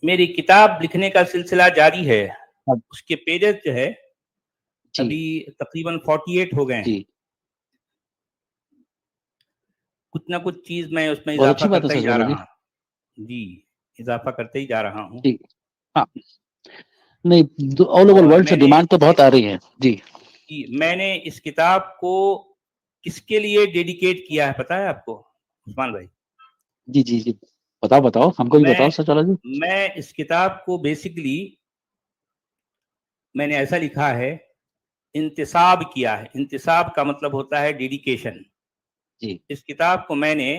میری کتاب لکھنے کا سلسلہ جاری ہے. اس کے پیجز جو ہے ابھی تقریباً 48 ہو گئے ہیں. کچھ نہ کچھ چیز میں اس میں اضافہ کرتا ہی جا رہا ہوں. جی اضافہ کرتے ہی جا رہا ہوں. ہاں نہیں آل اوور ورلڈ سے ڈیمانڈ تو بہت آ رہی ہے. جی میں نے اس کتاب کو کس کے لیے ڈیڈیکیٹ کیا ہے پتا ہے آپ کو عثمان بھائی؟ جی جی جی بتاؤ ہم کو بھی بتاؤ سچالا جی. میں اس کتاب کو بیسکلی میں نے ایسا لکھا ہے، انتصاب کیا ہے. انتصاب کا مطلب ہوتا ہے ڈیڈیکیشن. جی اس کتاب کو میں نے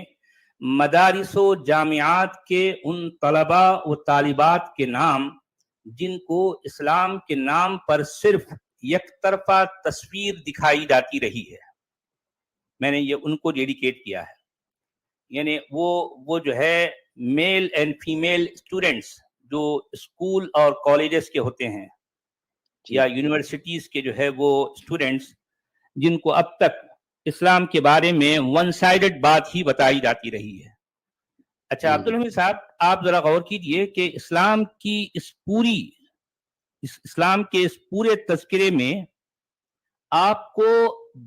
مدارس و جامعات کے ان طلباء و طالبات کے نام جن کو اسلام کے نام پر صرف یک طرفہ تصویر دکھائی جاتی رہی ہے، میں نے یہ ان کو ڈیڈیکیٹ کیا ہے. یعنی وہ جو ہے میل اینڈ فیمیل اسٹوڈنٹس جو اسکول اور کالجز کے ہوتے ہیں یا یونیورسٹیز کے جو ہے وہ اسٹوڈنٹس جن کو اب تک اسلام کے بارے میں ون سائیڈڈ بات ہی بتائی جاتی رہی ہے. اچھا عبدالحمید صاحب، آپ ذرا غور کیجئے کہ اسلام کے اس پورے تذکرے میں آپ کو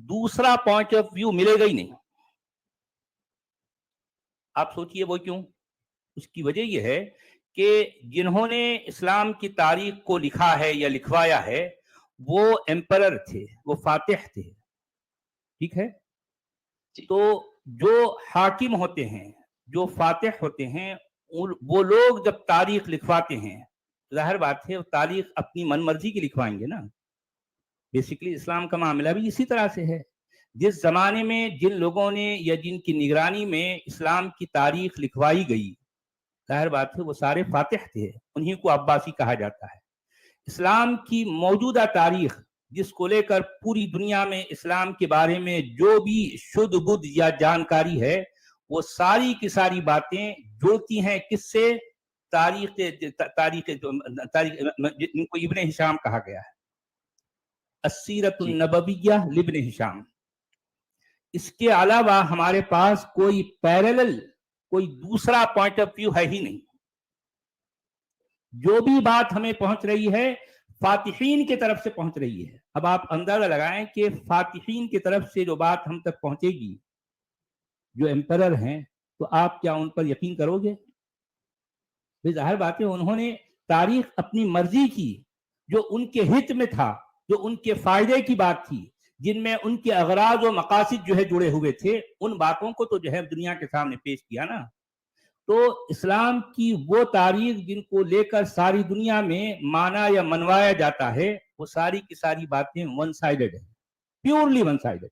دوسرا پوائنٹ آف ویو ملے گا ہی نہیں. آپ سوچئے وہ کیوں؟ اس کی وجہ یہ ہے کہ جنہوں نے اسلام کی تاریخ کو لکھا ہے یا لکھوایا ہے وہ ایمپرر تھے، وہ فاتح تھے. ٹھیک ہے؟ تو جو حاکم ہوتے ہیں، جو فاتح ہوتے ہیں، وہ لوگ جب تاریخ لکھواتے ہیں ظاہر بات ہے وہ تاریخ اپنی من مرضی کی لکھوائیں گے نا. بیسیکلی اسلام کا معاملہ بھی اسی طرح سے ہے. جس زمانے میں جن لوگوں نے یا جن کی نگرانی میں اسلام کی تاریخ لکھوائی گئی ظاہر بات ہے وہ سارے فاتح تھے، انہی کو عباسی کہا جاتا ہے. اسلام کی موجودہ تاریخ جس کو لے کر پوری دنیا میں اسلام کے بارے میں جو بھی شدھ بدھ یا جانکاری ہے وہ ساری کی ساری باتیں جڑتی ہیں کس سے؟ تاریخ جن کو ابن ہشام کہا گیا ہے، السیرۃ النبویہ لابن ہشام. اس کے علاوہ ہمارے پاس کوئی پیرلل، کوئی دوسرا پوائنٹ آف ویو ہے ہی نہیں. جو بھی بات ہمیں پہنچ رہی ہے فاتحین کی طرف سے پہنچ رہی ہے. اب آپ اندازہ لگائیں کہ فاتحین کی طرف سے جو بات ہم تک پہنچے گی، جو ایمپرر ہیں، تو آپ کیا ان پر یقین کرو گے؟ ظاہر بات ہے انہوں نے تاریخ اپنی مرضی کی، جو ان کے ہت میں تھا، جو ان کے فائدے کی بات تھی، جن میں ان کے اغراض و مقاصد جو ہے جڑے ہوئے تھے، ان باتوں کو تو جو ہے دنیا کے سامنے پیش کیا نا. تو اسلام کی وہ تاریخ جن کو لے کر ساری دنیا میں مانا یا منوایا جاتا ہے وہ ساری کی ساری باتیں ون سائیڈڈ ہیں، پیورلی ون سائیڈڈ.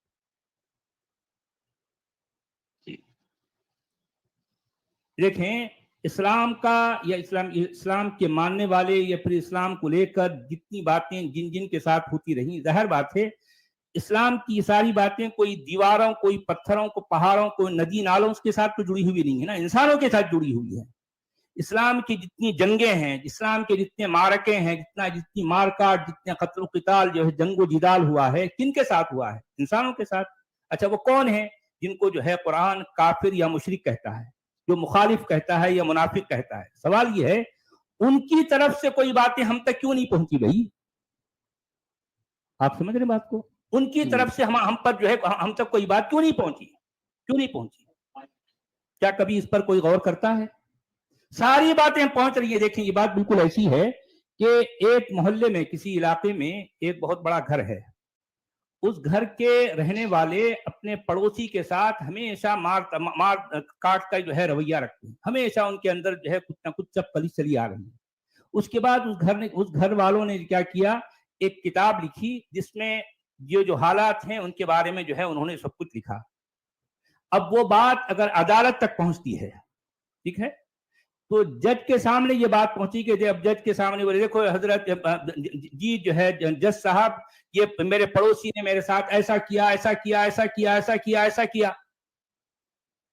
دیکھیں اسلام کا یا اسلام کے ماننے والے یا پھر اسلام کو لے کر جتنی باتیں جن کے ساتھ ہوتی رہیں، ظاہر بات ہے اسلام کی ساری باتیں کوئی دیواروں، کوئی پتھروں، کو پہاڑوں، کوئی ندی نالوں کے ساتھ تو جڑی ہوئی نہیں ہے نا، انسانوں کے ساتھ جڑی ہوئی ہے. اسلام کی جتنی جنگیں ہیں، اسلام کے جتنے معرکے ہیں، جتنی مارکاٹ، جتنے قتل و قتال جو ہے جنگ و جدال ہوا ہے، کن کے ساتھ ہوا ہے؟ انسانوں کے ساتھ. اچھا وہ کون ہیں جن کو جو ہے قرآن کافر یا مشرک کہتا ہے، جو مخالف کہتا ہے یا منافق کہتا ہے؟ سوال یہ ہے ان کی طرف سے کوئی باتیں ہم تک کیوں نہیں پہنچی بھائی؟ آپ سمجھ رہے بات کو؟ ان کی طرف سے ہم پر جو ہے ہم تک کوئی بات کیوں نہیں پہنچی؟ کیا کبھی اس پر کوئی غور کرتا ہے؟ ساری باتیں پہنچ رہی ہیں. دیکھیں یہ بات بالکل ایسی ہے کہ ایک محلے میں، کسی علاقے میں ایک بہت بڑا گھر ہے. اس گھر کے رہنے والے اپنے پڑوسی کے ساتھ ہمیشہ مار کاٹ کا جو ہے رویہ رکھتے ہیں، ہمیشہ ان کے اندر جو ہے کچھ نہ کچھ چپکلی چلی آ رہی ہے. اس کے بعد اس گھر والوں نے کیا کیا، ایک کتاب لکھی جس میں یہ جو حالات ہیں ان کے بارے میں جو ہے انہوں نے سب کچھ لکھا. اب وہ بات اگر عدالت تک پہنچتی ہے، ٹھیک ہے، تو جج کے سامنے یہ بات پہنچی کہ اب جج کے سامنے بولے دیکھو حضرت جی جو ہے جج صاحب، یہ میرے پڑوسی نے میرے ساتھ ایسا کیا، ایسا کیا، ایسا کیا، ایسا کیا، ایسا کیا.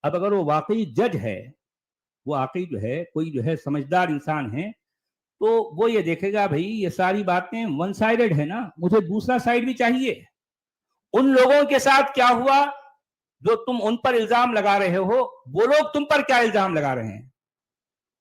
اب اگر وہ واقعی جج ہے، وہ واقعی جو ہے کوئی جو ہے سمجھدار انسان ہے، تو وہ یہ دیکھے گا بھائی یہ ساری باتیں ون سائیڈڈ ہے نا، مجھے دوسرا سائیڈ بھی چاہیے. ان لوگوں کے ساتھ کیا ہوا جو تم ان پر الزام لگا رہے ہو، وہ لوگ تم پر کیا الزام لگا رہے ہیں،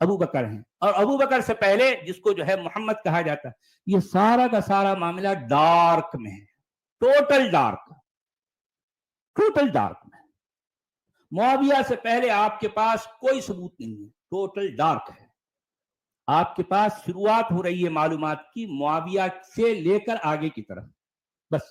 ابو بکر ہیں، اور ابو بکر سے پہلے جس کو جو ہے محمد کہا جاتا ہے. یہ سارا کا سارا معاملہ ڈارک میں ہے، ٹوٹل ڈارک، ٹوٹل ڈارک میں. معاویہ سے پہلے آپ کے پاس کوئی ثبوت نہیں ہے، ٹوٹل ڈارک ہے. آپ کے پاس شروعات ہو رہی ہے معلومات کی معاویہ سے لے کر آگے کی طرف، بس.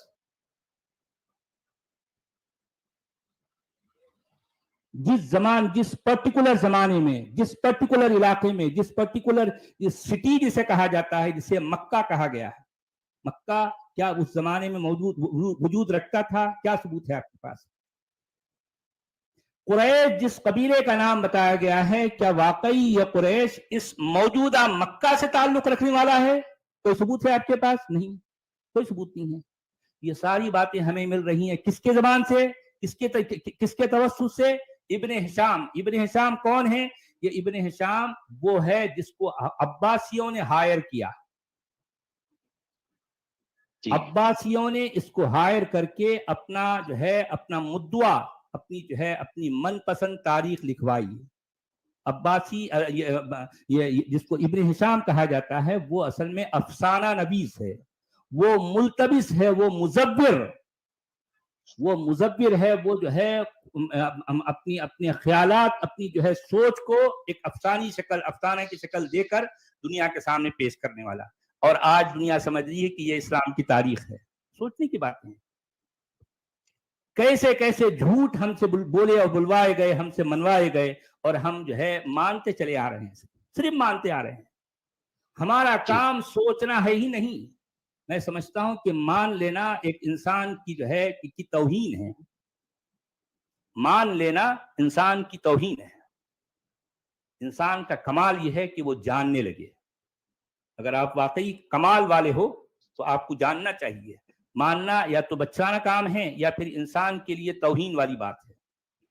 جس پرٹیکولر زمانے میں، جس پرٹیکولر علاقے میں، جس پرٹیکولر سٹی جسے کہا جاتا ہے، جسے مکہ کہا گیا ہے، مکہ کیا اس زمانے میں وجود رکھتا تھا؟ کیا ثبوت ہے آپ کے پاس؟ قریش جس قبیلے کا نام بتایا گیا ہے، کیا واقعی یہ قریش اس موجودہ مکہ سے تعلق رکھنے والا ہے؟ کوئی ثبوت ہے آپ کے پاس؟ نہیں، کوئی ثبوت نہیں ہے. یہ ساری باتیں ہمیں مل رہی ہیں کس کے زبان سے، کس کے توسط سے؟ ابن ہشام. ابن ہشام کون ہے؟ یہ ابن ہشام وہ ہے جس کو عباسیوں نے ہائر کیا. عباسیوں نے اس کو ہائر کر کے اپنا جو ہے اپنا مدعا، اپنی جو ہے اپنی من پسند تاریخ لکھوائی. عباسی جس کو ابن ہشام کہا جاتا ہے وہ اصل میں افسانہ نویس ہے، وہ ملتبس ہے، وہ مزور ہے، وہ جو ہے اپنے خیالات، اپنی جو ہے سوچ کو ایک افسانہ کی شکل دے کر دنیا کے سامنے پیش کرنے والا. اور آج دنیا سمجھ رہی ہے کہ یہ اسلام کی تاریخ ہے. سوچنے کی بات ہے. کیسے کیسے جھوٹ ہم سے بولے اور بلوائے گئے، ہم سے منوائے گئے، اور ہم جو ہے مانتے چلے آ رہے ہیں، صرف مانتے آ رہے ہیں. ہمارا کام سوچنا ہے ہی نہیں. میں سمجھتا ہوں کہ مان لینا ایک انسان کی جو ہے کی توہین ہے. مان لینا انسان کی توہین ہے. انسان کا کمال یہ ہے کہ وہ جاننے لگے. اگر آپ واقعی کمال والے ہو تو آپ کو جاننا چاہیے. ماننا یا تو بچانہ کام ہے یا پھر انسان کے لیے توہین والی بات ہے.